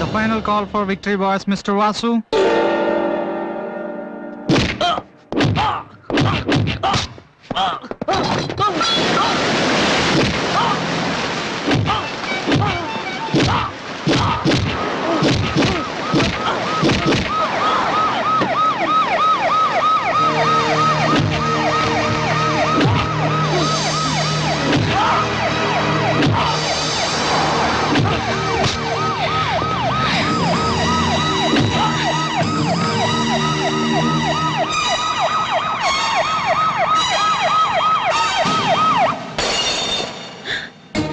The final call for victory, boys, Mr. Vasu.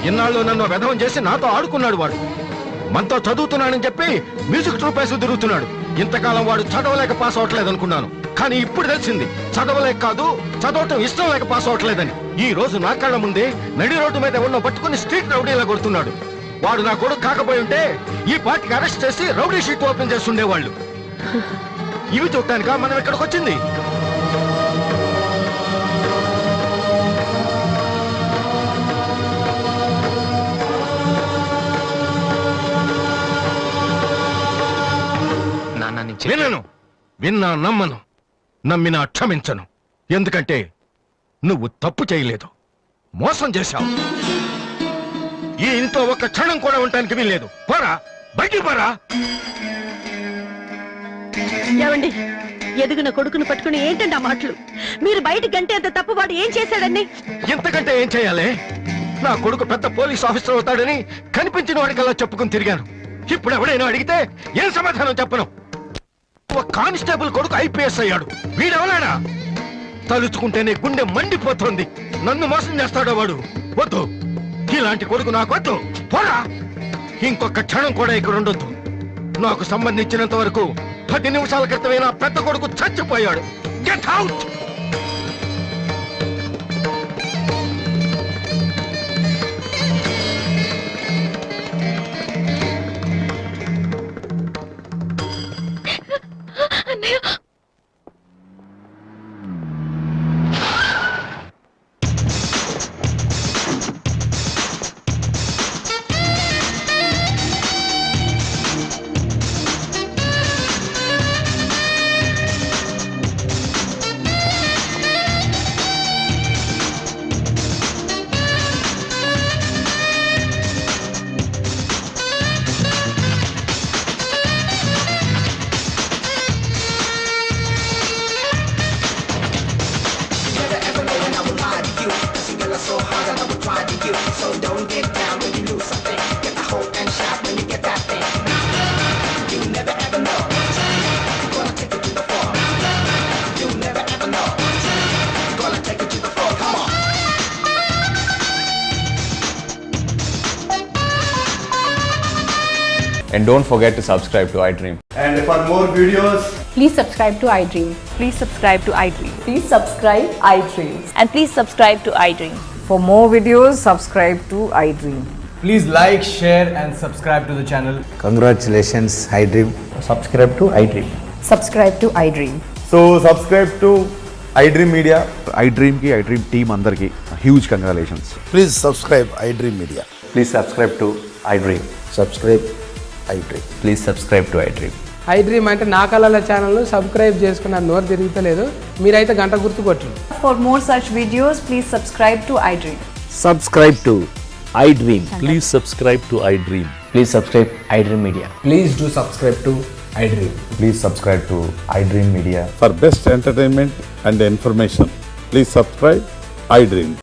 ఇన్నాళ్ళు నన్ను వెధవం చేసి నాతో ఆడుకున్నాడు వాడు. మనతో చదువుతున్నానని చెప్పి మ్యూజిక్ ట్రూప్ వేసి తిరుగుతున్నాడు. ఇంతకాలం వాడు చదవలేక పాస్ అవట్లేదు అనుకున్నాను, కానీ ఇప్పుడు తెలిసింది చదవలేక కాదు, చదవటం ఇష్టం లేక పాస్ అవట్లేదని. ఈ రోజు నా కళ్ళ ముందే నడి రోడ్డు మీద ఉన్న పట్టుకుని స్ట్రీట్ రౌడీలా కొడుతున్నాడు. వాడు నా కొడుకు కాకపోయి ఉంటే ఈ పార్టీకి అరెస్ట్ చేసి రౌడీ షీట్ ఓపెన్ చేస్తుండేవాళ్ళు. ఇవి చూడటానికా మనం ఇక్కడికి వచ్చింది? వినను, విన్నా నమ్మను, నమ్మినా క్షమించను. ఎందుకంటే నువ్వు తప్పు చేయలేదు, మోసం చేశావు. ఈ ఇంట్లో ఒక్క క్షణం కూడా ఉండటానికి వీల్లేదు. పోరా, బయటికి పోరా. ఏమండి, ఎదిగిన కొడుకును పట్టుకుని ఏంటండి ఆ మాటలు? మీరు బయటికి గంటే అంత తప్పు వాడు ఏం చేశాడండి? ఇంతకంటే ఏం చేయాలి? నా కొడుకు పెద్ద పోలీస్ ఆఫీసర్ అవుతాడని కనిపించిన వాడికల్లా చెప్పుకుని తిరిగాను. ఇప్పుడు ఎవడైనా అడిగితే ఏం సమాధానం చెప్పను. ఒక కానిస్టేబుల్ కొడుకు ఐపీఎస్ అయ్యాడు. వీడెవలాడా? తలుచుకుంటేనే గుండె మండిపోతుంది. నన్ను మోసం చేస్తాడో వాడు. వద్దు, ఇలాంటి కొడుకు నాకు వద్దు. పోరా, ఇంకొక క్షణం కూడా ఇక్కడ ఉండొద్దు. నాకు సంబంధించినంత వరకు 10 నిమిషాల క్రితమే నా పెద్ద కొడుకు చచ్చిపోయాడు. Get out. And don't forget to subscribe to iDream. And for more videos, Please subscribe to iDream. Please subscribe to iDream. Please subscribe iDream. And please subscribe to iDream. For more videos, subscribe to iDream. Please like, share, and subscribe to the channel. Congratulations I dream. Subscribe to iDream. Subscribe to iDream. So subscribe to iDream Media. iDream కి iDream team అందరికి huge congratulations. Please subscribe I dream media. Please subscribe to iDream. Subscribe I dream. Please subscribe to iDream. iDream అంటే నా కళల channel subscribe చేసుకున్న నోరు తిరుగుతలేదు. మీరైతే గంట గుర్తు కొట్టండి. For more such videos, please subscribe to iDream. Subscribe to I dream. Please subscribe to iDream. Please subscribe iDream Media. Please do subscribe to iDream. Please subscribe to iDream Media. For best entertainment and information please subscribe iDream.